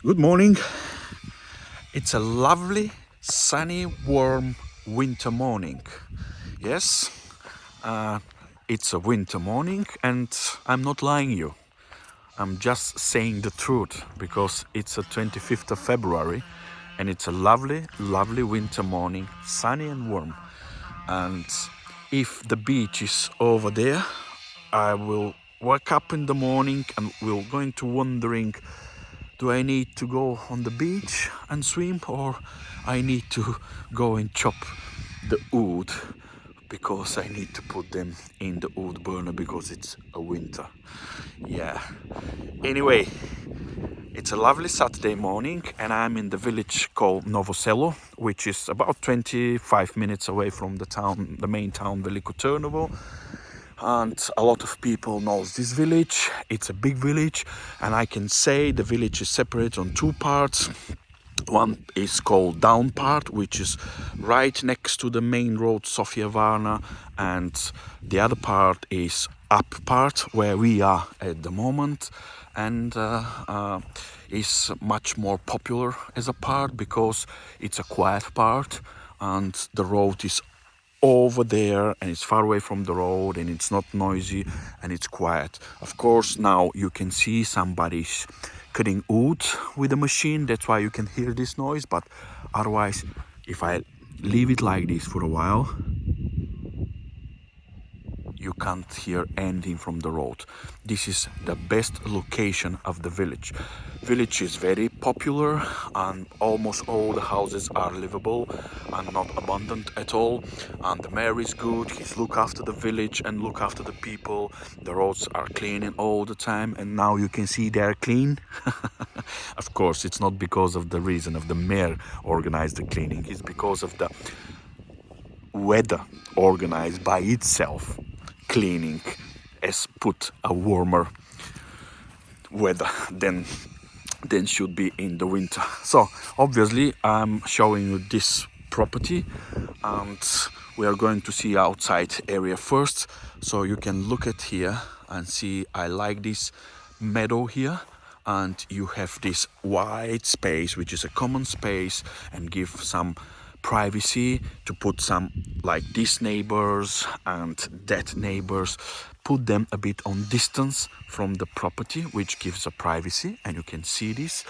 Good morning. It's a lovely, sunny, warm winter morning. Yes, uh, it's a winter morning, and I'm not lying you. I'm just saying the truth because it's a 25th of February and it's a lovely, lovely winter morning, sunny and warm. And if the beach is over there, I will wake up in the morning and we're going to wondering, do I need to go on the beach and swim, or I need to go and chop the wood because I need to put them in the wood burner because it's a winter. Yeah. Anyway, it's a lovely Saturday morning and I'm in the village called Novoselo, which is about 25 minutes away from the town, the main town, Veliko Trnovo. And a lot of people knows this village. It's a big village, and I can say the village is separated on two parts. One is called down part, which is right next to the main road Sofia Varna, and the other part is up part where we are at the moment, and is much more popular as a part because it's a quiet part and the road is over there and it's far away from the road and it's not noisy and it's quiet. Of course, now you can see somebody's cutting wood with a machine, that's why you can hear this noise, but otherwise, if I leave it like this for a while, you can't hear anything from the road. This is the best location of the village. Village is very popular and almost all the houses are livable and not abundant at all. And the mayor is good, he's look after the village and look after the people. The roads are cleaning all the time and now you can see they're clean. Of course, it's not because of the reason of the mayor organized the cleaning, it's because of the weather organized by itself. Cleaning has put a warmer weather than should be in the winter. So obviously I'm showing you this property and we are going to see outside area first, so you can look at here and see I like this meadow here, and you have this wide space which is a common space and give some privacy to put some like these neighbors and that neighbors, put them a bit on distance from the property, which gives a privacy and you can see this.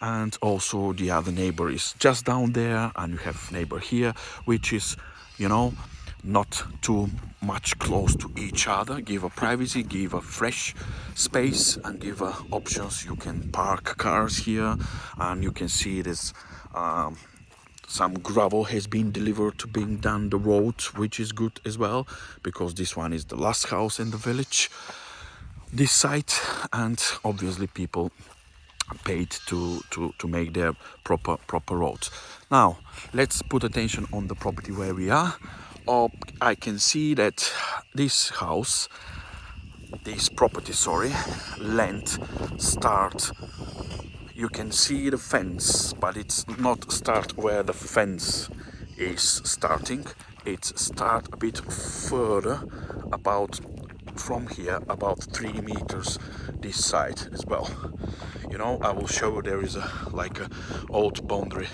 And also the other neighbor is just down there and you have neighbor here, which is, you know, not too much close to each other, give a privacy, give a fresh space and give options. You can park cars here and you can see this some gravel has been delivered to bring down the road, which is good as well because this one is the last house in the village, this site, and obviously people paid to make their proper roads. Now let's put attention on the property where we are. I can see that this house, this property, sorry, length start, you can see the fence, but it's not start where the fence is starting. It start a bit further, about from here, about 3 meters this side as well. You know, I will show you there is a like a old boundary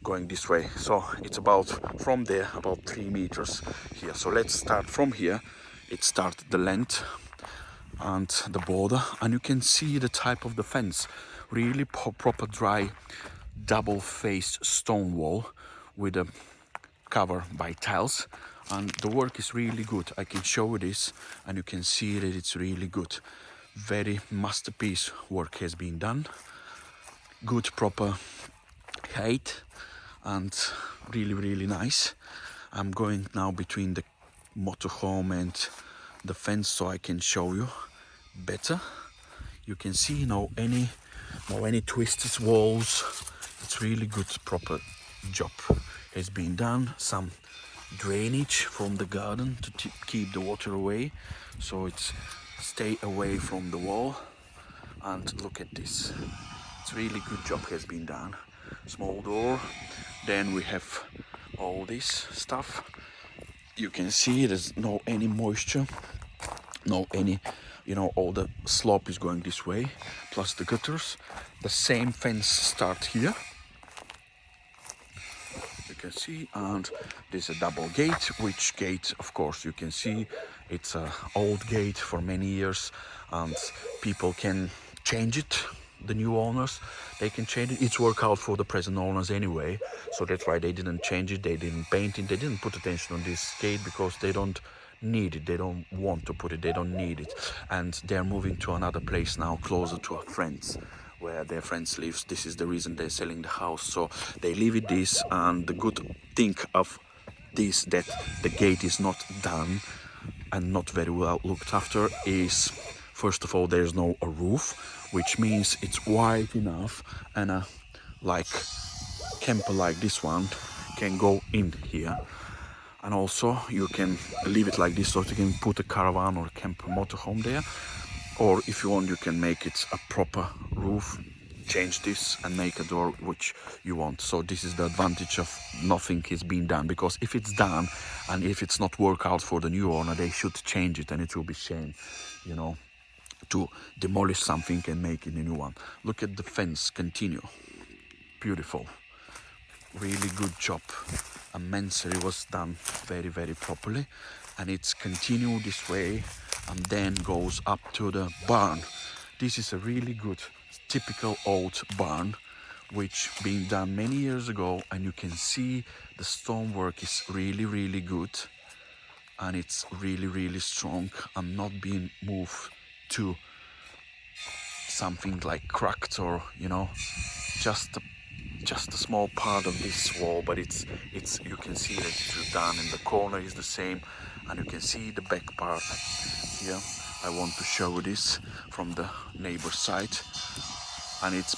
going this way, so it's about from there about 3 meters here. So let's start from here. It started the length and the border, and you can see the type of the fence, really proper dry double-faced stone wall with a cover by tiles, and the work is really good. I can show you this and you can see that it's really good. Very masterpiece work has been done, good proper height and really nice. I'm going now between the motorhome and the fence so I can show you better. You can see no any twisted walls. It's really good proper job has been done. Some drainage from the garden to keep the water away, so it's stay away from the wall. And look at this, it's really good job has been done. Small door, then we have all this stuff. You can see there's no any moisture, no any you know, all the slope is going this way, plus the gutters. The same fence start here, you can see, and there's a double gate, which gate, of course, you can see it's a old gate for many years, and people can change it. The new owners, they can change it. It's worked out for the present owners anyway, so that's why they didn't change it, they didn't paint it, they didn't put attention on this gate because they don't need it, they don't want to put it, they don't need it, and they're moving to another place now, closer to our friends, where their friends lives. This is the reason they're selling the house, so they leave it this. And the good thing of this, that the gate is not done and not very well looked after, is first of all there's no a roof, which means it's wide enough, and a like camper like this one can go in here. And also you can leave it like this, so you can put a caravan or a camper motorhome there, or if you want you can make it a proper roof, change this and make a door which you want. So this is the advantage of nothing is being done, because if it's done and if it's not work out for the new owner, they should change it, and it will be shame, you know, to demolish something and make it a new one. Look at the fence, continue, beautiful, really good job. Immensely was done very, very properly, and it's continued this way and then goes up to the barn. This is a really good typical old barn which been done many years ago, and you can see the stonework is really, really good, and it's really, really strong and not being moved to something like cracked, or you know, just a small part of this wall, but it's you can see that it's done, and the corner is the same, and you can see the back part here. I want to show this from the neighbor side, and it's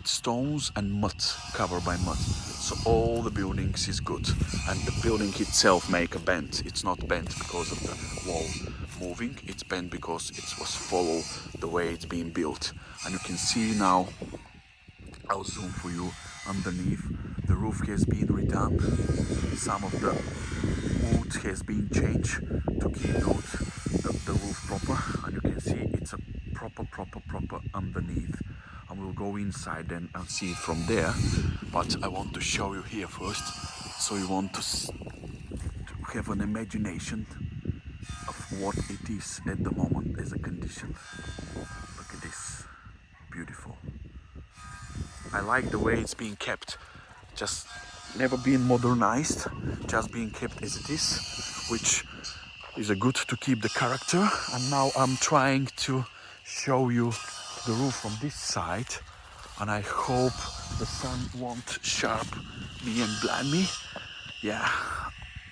stones and mud, covered by mud, so all the buildings is good, and the building itself make a bend. It's not bent because of the wall moving, it's bent because it was follow the way it's being built. And you can see now, I'll zoom for you, underneath the roof has been redone, some of the wood has been changed to keep the roof proper, and you can see it's a proper underneath, and we'll go inside then and see it from there. But I want to show you here first, so you want to have an imagination of what it is at the moment as a condition. Look at this, beautiful. I like the way it's being kept, just never been modernized, just being kept as it is, which is a good to keep the character. And now I'm trying to show you the roof from this side, and I hope the sun won't sharp me and blind me. Yeah,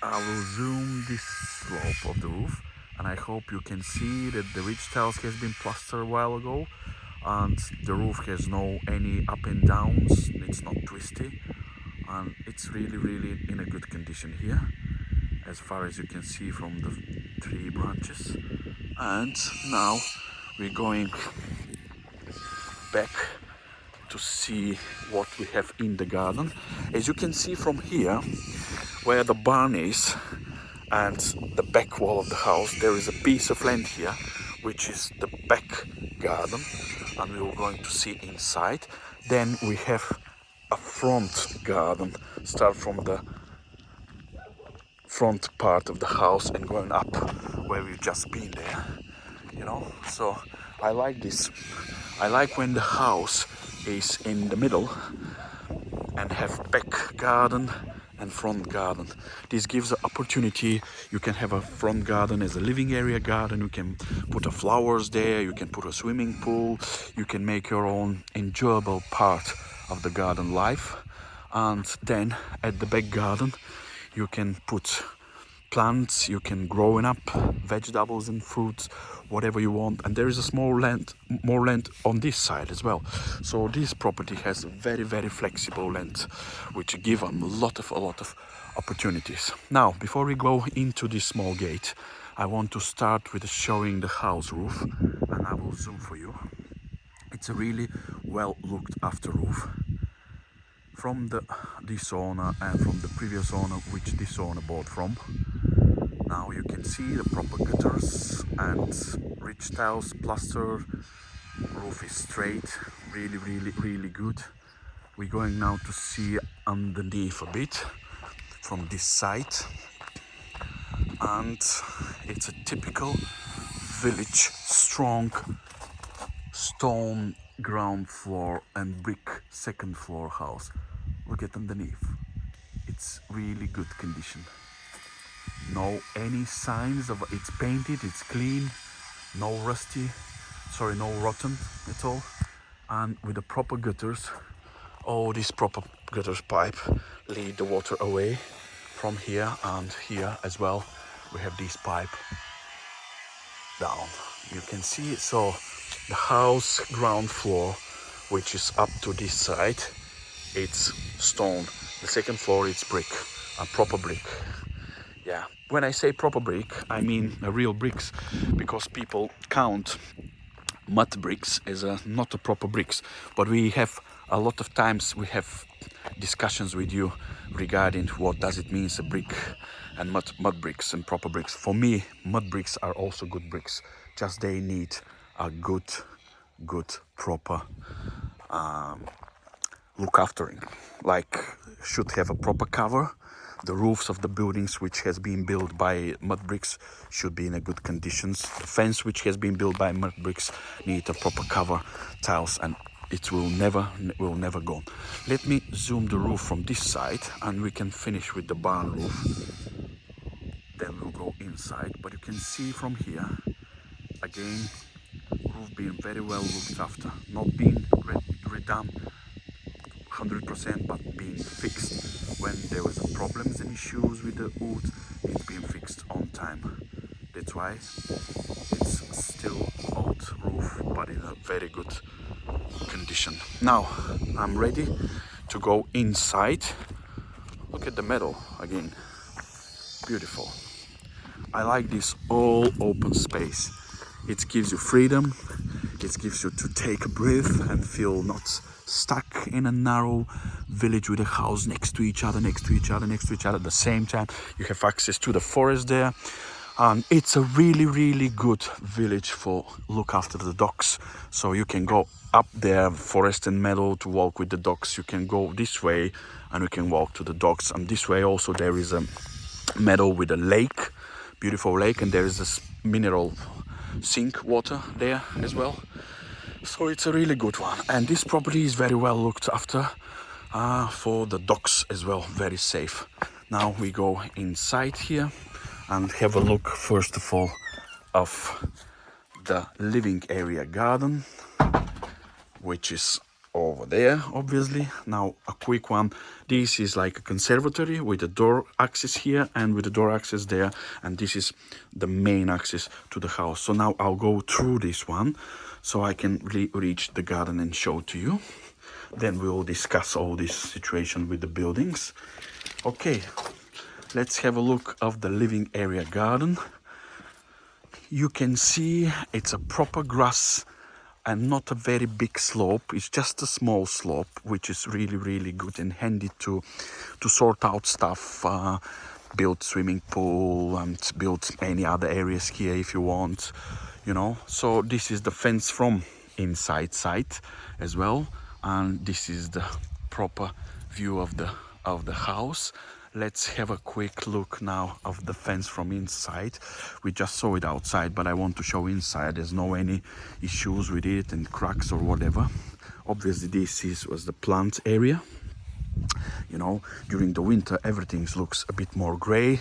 I will zoom this slope of the roof, and I hope you can see that the ridge tiles has been plastered a while ago, and the roof has no any up and downs, it's not twisty, and it's really, really in a good condition here, as far as you can see from the tree branches. And now we're going back to see what we have in the garden. As you can see from here, where the barn is and the back wall of the house, there is a piece of land here which is the back garden, and we were going to see inside. Then we have a front garden, start from the front part of the house and going up where we've just been there, you know. So I like this. I like when the house is in the middle and have back garden and front garden. This gives an opportunity. You can have a front garden as a living area garden, you can put a flowers there, you can put a swimming pool, you can make your own enjoyable part of the garden life. And then at the back garden you can put plants, you can grow up vegetables and fruits, whatever you want. And there is a more land on this side as well. So this property has very, very flexible land, which give them a lot of opportunities. Now, before we go into this small gate, I want to start with showing the house roof, and I will zoom for you. It's a really well looked after roof from this owner and from the previous owner, which this owner bought from. Now you can see the proper gutters and ridge pitch tiles, plaster, roof is straight, really good. We're going now to see underneath a bit from this side, and it's a typical village, strong stone ground floor and brick second floor house. Look at underneath, it's really good condition. No any signs of it's painted, it's clean, no rusty, sorry, no rotten at all, and with the proper gutters. All these proper gutters pipe lead the water away from here, and here as well we have this pipe down, you can see it. So the house ground floor, which is up to this side, it's stone. The second floor it's brick, a proper brick. Yeah, when I say proper brick, I mean real bricks, because people count mud bricks as not a proper bricks. But we have a lot of times we have discussions with you regarding what does it mean a brick and mud bricks and proper bricks. For me, mud bricks are also good bricks, just they need a good proper look aftering, like should have a proper cover. The roofs of the buildings which has been built by mud bricks should be in a good conditions. The fence which has been built by mud bricks need a proper cover, tiles, and it will never go. Let me zoom the roof from this side and we can finish with the barn roof. Then we'll go inside, but you can see from here, again, roof being very well looked after, not being redone 100%, but being fixed when there was problems and issues with the wood. It's being fixed on time. That's why it's still old roof, but in a very good condition. Now I'm ready to go inside. Look at the meadow again, beautiful. I like this all open space. It gives you freedom, it gives you to take a breath and feel not stuck in a narrow village with a house next to each other at the same time. You have access to the forest there, and it's a really good village for look after the dogs. So you can go up there, forest and meadow, to walk with the dogs. You can go this way and we can walk to the dogs, and this way also there is a meadow with a lake, beautiful lake, and there is this mineral sink water there as well. So it's a really good one, and this property is very well looked after for the dogs as well, very safe. Now we go inside here and have a look first of all of the living area garden, which is over there obviously. Now a quick one, this is like a conservatory with a door access here and with the door access there, and this is the main access to the house. So now I'll go through this one so I can reach the garden and show to you. Then we'll discuss all this situation with the buildings. Okay, let's have a look of the living area garden. You can see it's a proper grass and not a very big slope. It's just a small slope, which is really good and handy to sort out stuff, build swimming pool and build any other areas here if you want, you know. So this is the fence from inside side as well, and this is the proper view of the house. Let's have a quick look now of the fence from inside. We just saw it outside, but I want to show inside. There's no any issues with it and cracks or whatever. Obviously this was the plant area. You know, during the winter everything looks a bit more gray,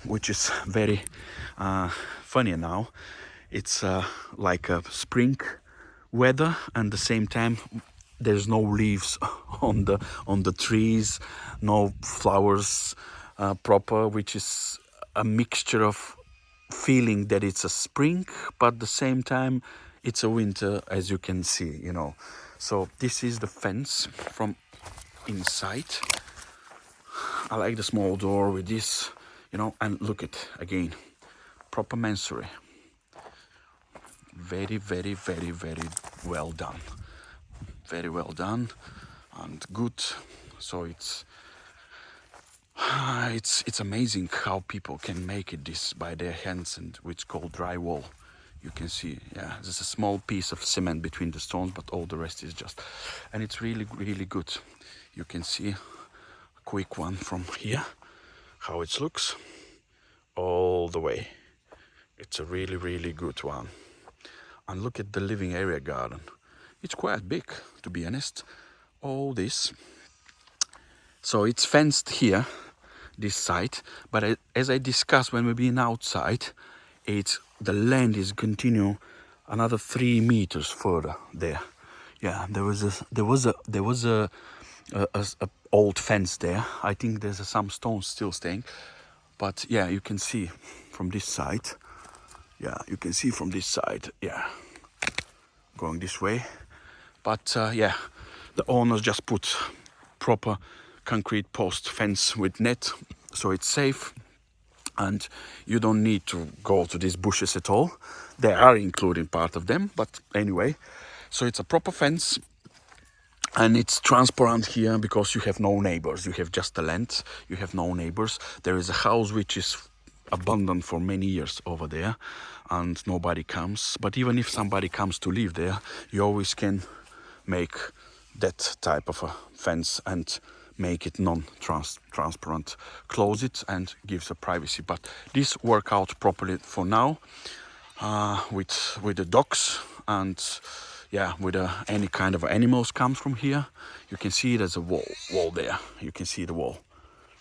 which is very funny now. It's like a spring weather, and at the same time there's no leaves on the trees, no flowers proper, which is a mixture of feeling that it's a spring, but at the same time it's a winter, as you can see, you know. So this is the fence from inside. I like the small door with this, you know, and look at again, proper masonry. Very well done. Very well done and good. So it's amazing how people can make it this by their hands, and which called drywall. You can see, yeah, there's a small piece of cement between the stones, but all the rest is just, and it's really, really good. You can see a quick one from here, how it looks all the way. It's a really, really good one. And look at the living area garden. It's quite big, to be honest. All this. So it's fenced here, this side, but as I discussed when we've been outside, the land is continue another 3 meters further there. Yeah, there was a old fence there. I think there's some stones still staying, but yeah, you can see from this side. Yeah, you can see from this side. Yeah, going this way. But yeah, the owners just put proper concrete post fence with net, so it's safe. And you don't need to go to these bushes at all. They are including part of them, but anyway. So it's a proper fence, and it's transparent here because you have no neighbors. You have just the land, you have no neighbors. There is a house which is abandoned for many years over there, and nobody comes. But even if somebody comes to live there, you always can make that type of a fence and make it non-transparent, close it and gives a privacy. But this work out properly for now with the dogs, and yeah, with any kind of animals comes from here. You can see there's a wall there. You can see the wall.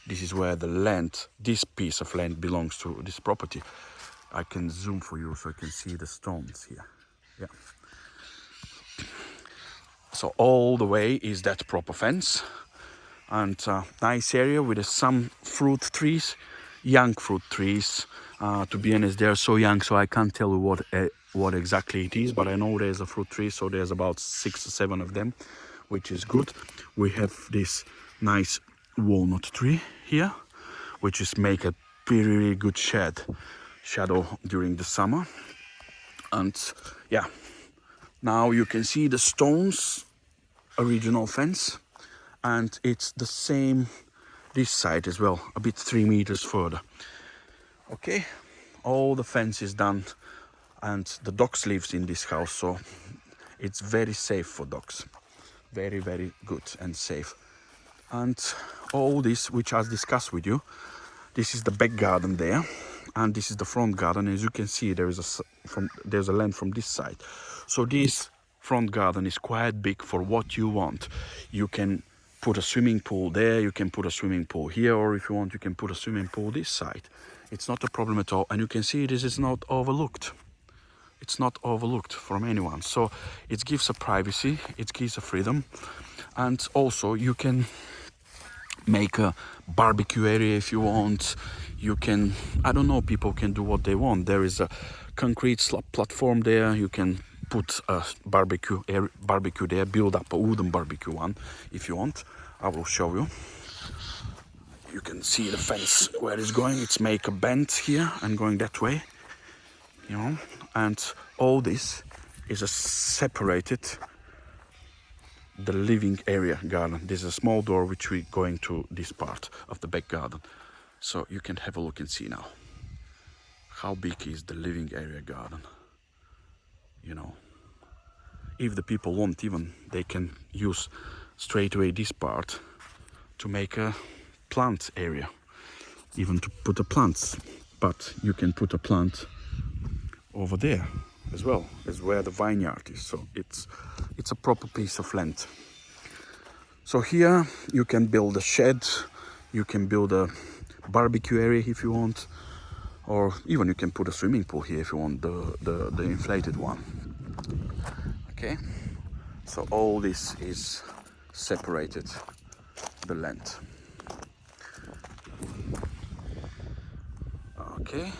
This is where the land, this piece of land belongs to this property. I can zoom for you so you can see the stones here. Yeah. So all the way is that proper fence, and nice area with some fruit trees, young fruit trees. To be honest, they are so young, so I can't tell you what exactly it is, but I know there's a fruit tree, so there's about 6 or 7 of them, which is good. We have this nice walnut tree here, which is make a really good shadow during the summer. And yeah, now you can see the stones original fence, and it's the same this side as well, a bit 3 meters further. Okay, all the fence is done, and the dogs lives in this house, so it's very safe for dogs. Very, very good and safe. And all this, which I discussed with you, this is the back garden there, and this is the front garden. As you can see, there's a land from this side. So this front garden is quite big for what you want. You can put a swimming pool there, you can put a swimming pool here, or if you want, you can put a swimming pool this side. It's not a problem at all. And you can see this is not overlooked. It's not overlooked from anyone. So it gives a privacy, it gives a freedom. And also you can make a barbecue area if you want. You can, I don't know, people can do what they want. There is a concrete slab platform there. You can put a barbecue there, build up a wooden barbecue one if you want. I will show you. You can see the fence where it's going. It's make a bend here and going that way, you know. And all this is a separated the living area garden. There's a small door which we going to this part of the back garden, so you can have a look and see now how big is the living area garden. You know, if the people want, even they can use straight away this part to make a plant area, even to put a plants. But you can put a plant over there as well, as where the vineyard is. So it's a proper piece of land. So here you can build a shed, you can build a barbecue area if you want, or even you can put a swimming pool here if you want, the inflated one. Okay, so all this is separated, the land. Okay,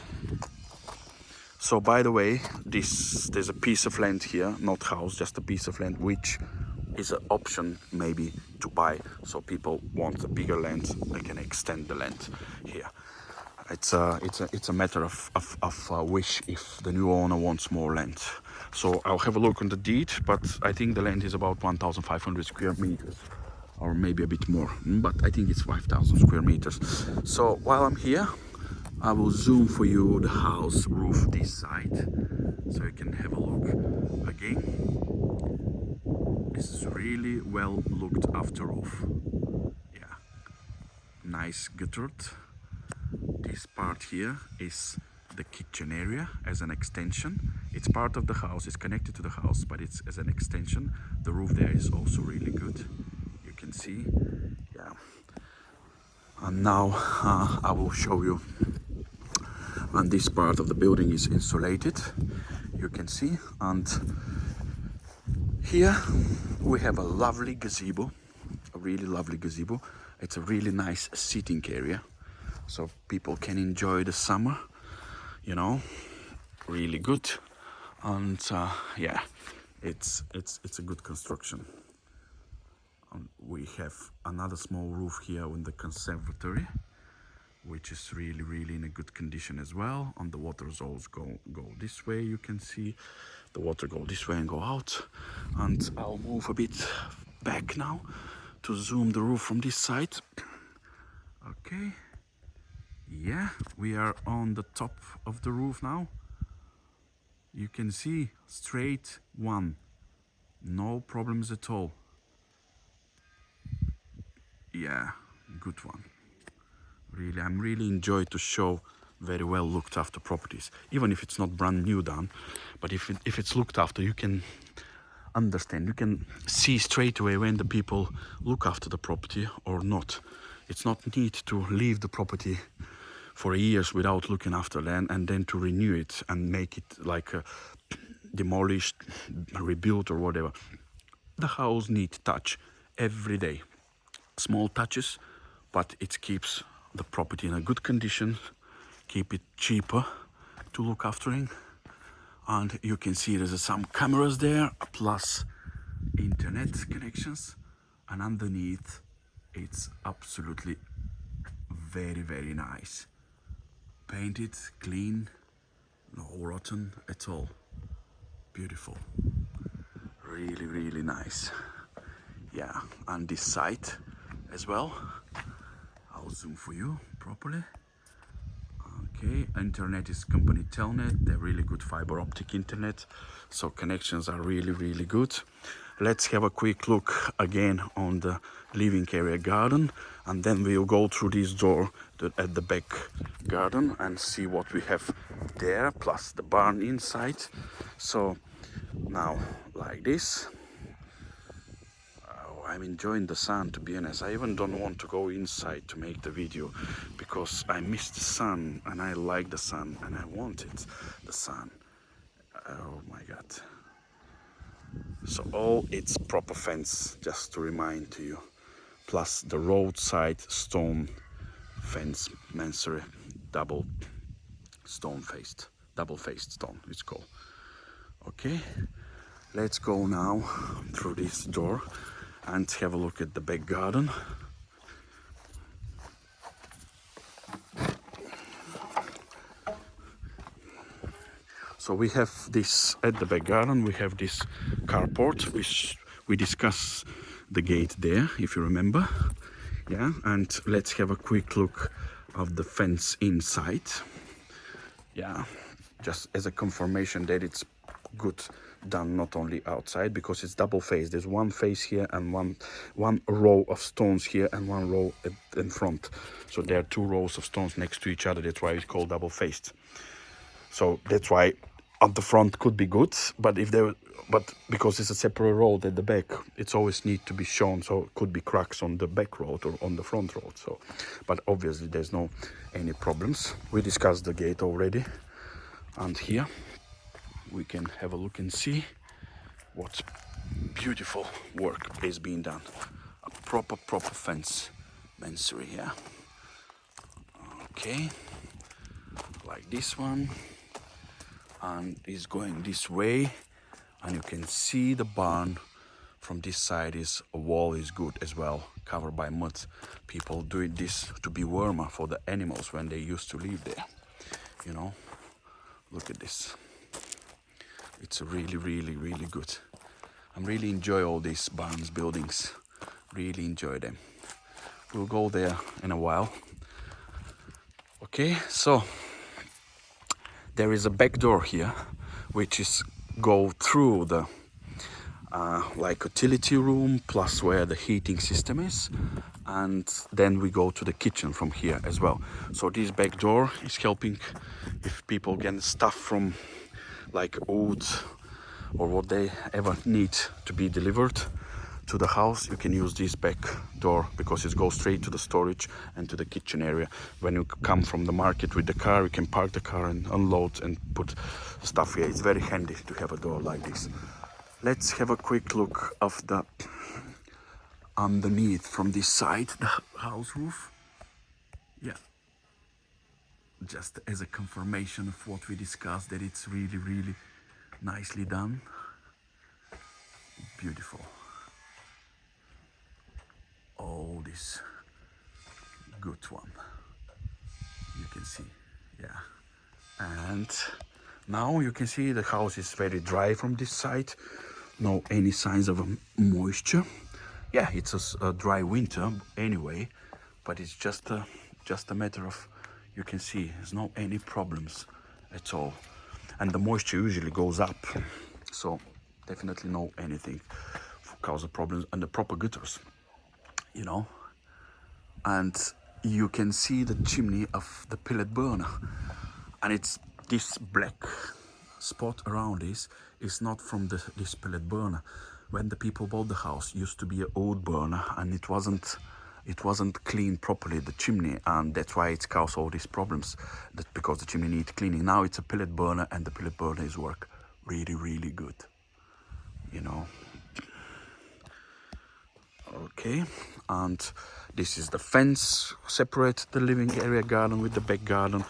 so by the way, there's a piece of land here, not house, just a piece of land, which is an option maybe to buy. So people want a bigger land, they can extend the land here. It's a matter of wish if the new owner wants more land. So I'll have a look on the deed, but I think the land is about 1,500 square meters, or maybe a bit more, but I think it's 5,000 square meters. So while I'm here, I will zoom for you the house roof this side so you can have a look. Again, this is really well looked after roof. Yeah, nice guttered. This part here is the kitchen area as an extension. It's part of the house, it's connected to the house, but it's as an extension. The roof there is also really good. You can see, yeah. And now I will show you. And this part of the building is insulated, you can see. And here we have a lovely gazebo, a really lovely gazebo. It's a really nice sitting area, so people can enjoy the summer, you know, really good. And yeah, it's a good construction. We have another small roof here in the conservatory, which is really in a good condition as well. And the waters always go this way. You can see the water go this way and go out. And I'll move a bit back now to zoom the roof from this side. Okay, yeah, we are on the top of the roof now. You can see straight one, no problems at all. Yeah, good one. Really, I'm really enjoy to show very well looked after properties, even if it's not brand new done. But if it's looked after, you can understand, you can see straight away when the people look after the property or not. It's not need to leave the property for years without looking after land and then to renew it and make it like demolished, rebuilt or whatever. The house needs touch every day, small touches, but it keeps the property in a good condition, keep it cheaper to look after it. And you can see there's some cameras there, plus internet connections, and underneath it's absolutely very nice, painted, clean, no rotten at all, beautiful, really nice. Yeah, and this side as well, I'll zoom for you properly. Okay, internet is company Telnet. They're really good fiber optic internet, so connections are really good. Let's have a quick look again on the living area garden, and then we'll go through this door at the back garden and see what we have there, plus the barn inside. So now like this. I'm enjoying the sun, to be honest. I even don't want to go inside to make the video because I miss the sun and I like the sun and I want it, the sun. Oh my God. So all it's proper fence, just to remind to you, plus the roadside stone fence, mansardy, double faced stone it's called. Okay, let's go now through this door and have a look at the back garden. So we have this at the back garden, we have this carport, which we discussed the gate there, if you remember. Yeah, and let's have a quick look of the fence inside. Yeah, just as a confirmation that it's good done, not only outside, because it's double faced. There's one face here and one row of stones here and one row in front. So there are two rows of stones next to each other. That's why it's called double faced. So that's why on the front could be good, but because it's a separate road at the back, it's always need to be shown. So it could be cracks on the back road or on the front road. So, but obviously there's no any problems. We discussed the gate already, and here we can have a look and see what beautiful work is being done. A proper fence, mansardy here. Okay, like this one, and it's going this way, and you can see the barn from this side. Is a wall is good as well, covered by mud. People doing this to be warmer for the animals when they used to live there, you know. Look at this. It's really good. I really enjoy all these barns, buildings. Really enjoy them. We'll go there in a while. Okay, so there is a back door here, which is go through the like utility room plus where the heating system is, and then we go to the kitchen from here as well. So this back door is helping if people get stuff from like wood or what they ever need to be delivered to the house. You can use this back door because it goes straight to the storage and to the kitchen area. When you come from the market with the car, you can park the car and unload and put stuff here. It's very handy to have a door like this. Let's have a quick look of the underneath from this side, the house roof. Yeah, just as a confirmation of what we discussed, that it's really nicely done. Beautiful. Oh, this good one, you can see. Yeah, and now you can see the house is very dry from this side. No any signs of moisture. Yeah, it's a dry winter anyway, but it's just a matter of, you can see there's no any problems at all, and the moisture usually goes up, so definitely no anything cause of problems. And the proper gutters, you know, and you can see the chimney of the pellet burner, and it's this black spot around this is not from this pellet burner. When the people bought the house, used to be an old burner, and it wasn't cleaned properly, the chimney, and that's why it's caused all these problems, that because the chimney needs cleaning. Now it's a pellet burner, and the pellet burner is work really good, you know. Okay, and this is the fence, separate the living area garden with the back garden.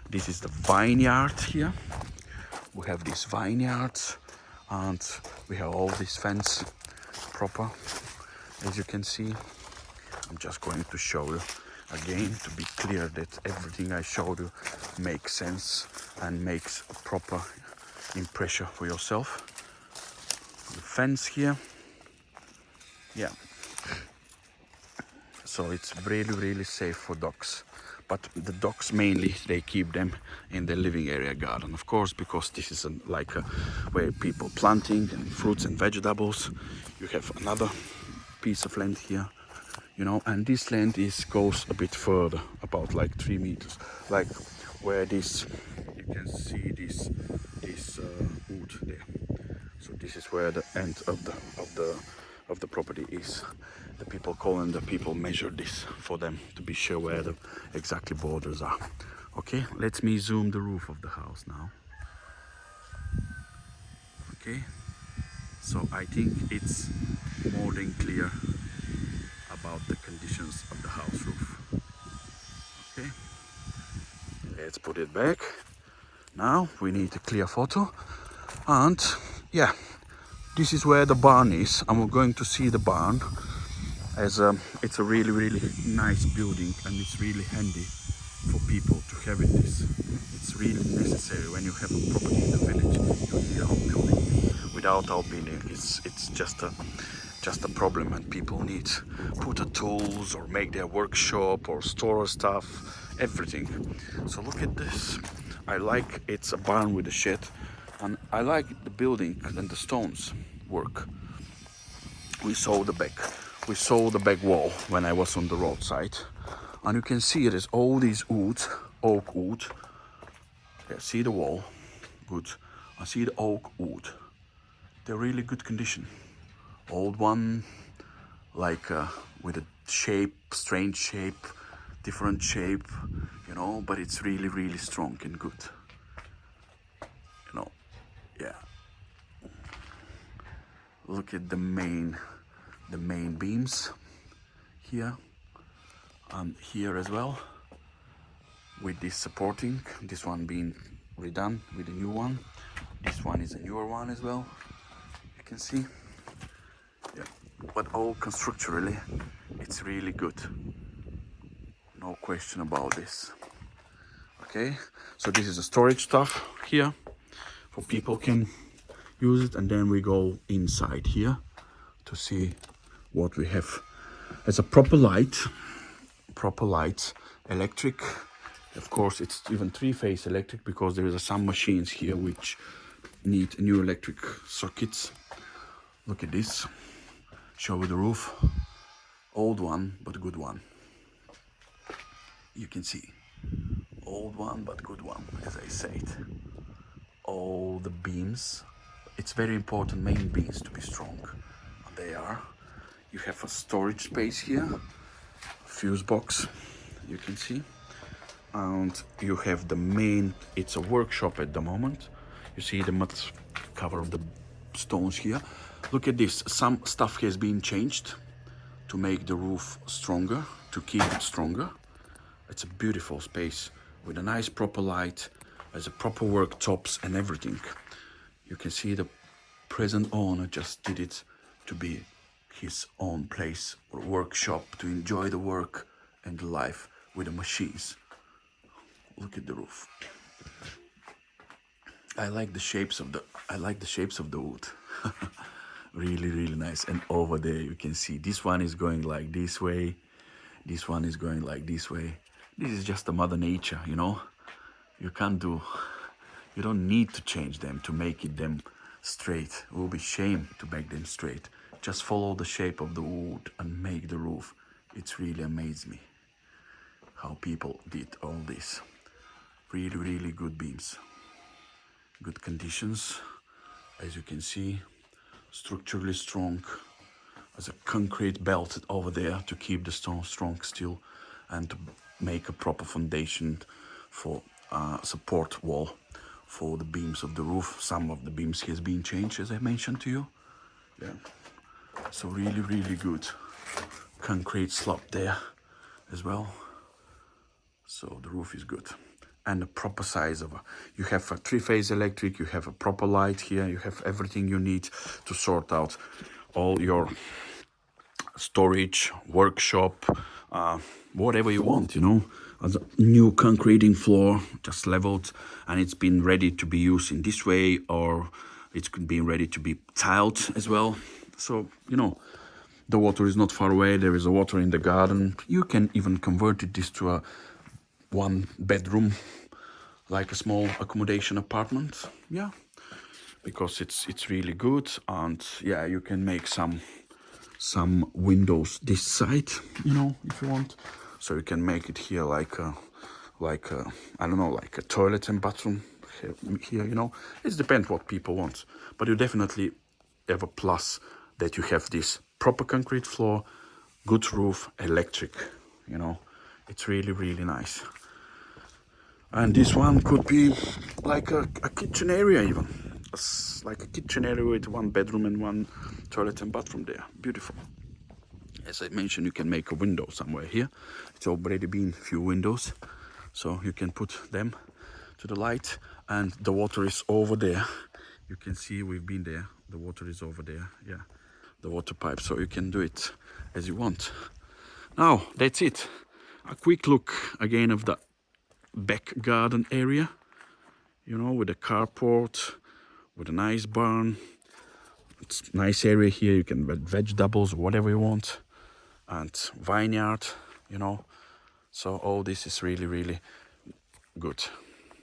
This is the vineyard here. We have this vineyard, and we have all this fence proper, as you can see. I'm just going to show you again to be clear that everything I showed you makes sense and makes a proper impression for yourself. The fence here, yeah, so it's really safe for dogs. But the dogs mainly, they keep them in the living area garden, of course, because this is like where people planting and fruits and vegetables. You have another piece of land here, you know, and this land goes a bit further, about like 3 meters, like where this, you can see this wood there. So this is where the end of the property is. The people call and the people measure this for them to be sure where the exactly borders are. Okay, let me zoom the roof of the house now. Okay, so I think it's more than clear about the conditions of the house roof. Okay, let's put it back. Now we need a clear photo, and yeah, this is where the barn is, and we're going to see the barn. As it's a really nice building, and it's really handy for people to have it. It's really necessary when you have a property in the village. You need a outbuilding. Without outbuilding, it's just a problem, and people need put a tools or make their workshop or store stuff, everything. So look at this. I like it's a barn with a shed, and I like the building and the stones work. We saw the back wall when I was on the roadside, and you can see there's all these wood, oak wood. Yeah, see the wall, good. I see the oak wood. They're really good condition. Old one, like with a shape, strange shape, different shape, you know, but it's really strong and good. You know, yeah. Look at the main beams here and here as well, with this supporting, this one being redone with a new one. This one is a newer one as well, you can see. Yeah, but all constructurally it's really good, no question about this. Okay, so this is the storage stuff here for people can use it, and then we go inside here to see what we have as a proper light, electric Of course, it's even three-phase electric because there is some machines here which need new electric sockets. Look at this. Show you the roof. Old one, but good one. You can see. Old one, but good one, as I said. All the beams. It's very important, main beams to be strong. And they are. You have a storage space here. Fuse box, you can see. And you have the main, it's a workshop at the moment. You see the mud cover of the stones here. Look at this, some stuff has been changed to make the roof stronger, to keep it stronger. It's a beautiful space with a nice proper light, has a proper worktops and everything. You can see the present owner just did it to be his own place or workshop to enjoy the work and the life with the machines. Look at the roof. I like the shapes of the wood. Really nice. And over there you can see this one is going like this way, this one is going like this way. This is just a mother nature, you know. You don't need to change them to make them straight. It will be shame to make them straight. Just follow the shape of the wood and make the roof. It's really amazed me how people did all this. Really good beams, good conditions, as you can see, structurally strong. There's a concrete belt over there to keep the stone strong still and to make a proper foundation for support wall for the beams of the roof. Some of the beams has been changed, as I mentioned to you. Yeah, so really good concrete slab there as well. So the roof is good. And a proper size of you have a three-phase electric, you have a proper light here, you have everything you need to sort out all your storage, workshop, whatever you want, you know. As a new concreting floor, just leveled, and it's been ready to be used in this way, or it's been ready to be tiled as well. So, you know, the water is not far away, there is a water in the garden. You can even convert this to a one bedroom, like a small accommodation apartment. Yeah, because it's really good. And yeah, you can make some windows this side, you know, if you want. So you can make it here like a I don't know, like a toilet and bathroom here, you know. It depends what people want, but you definitely have a plus that you have this proper concrete floor, good roof, electric, you know. It's really nice. And this one could be like a kitchen area even. It's like a kitchen area with one bedroom and one toilet and bathroom there. Beautiful. As I mentioned, you can make a window somewhere here. It's already been a few windows, so you can put them to the light. And the water is over there. You can see we've been there. The water is over there. Yeah, the water pipe. So you can do it as you want. Now, that's it. A quick look again of the back garden area, you know, with a carport, with a nice barn. It's a nice area here. You can add vegetables, whatever you want, and vineyard, you know. So all this is really good.